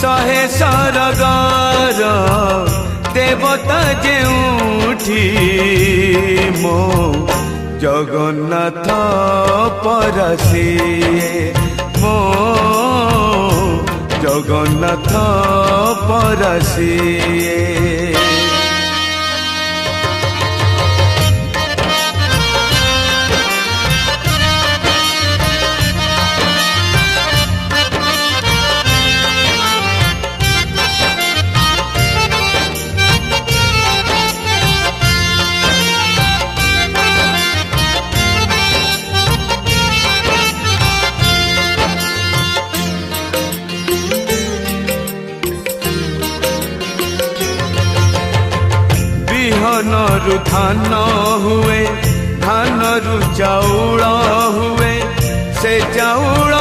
शहे सरगार देवता जेउठी मो जगन्नाथ परसिए मो जगन्नाथ परसिए। बिहनरु धान हुए धानरु चाउल हुए से चाउल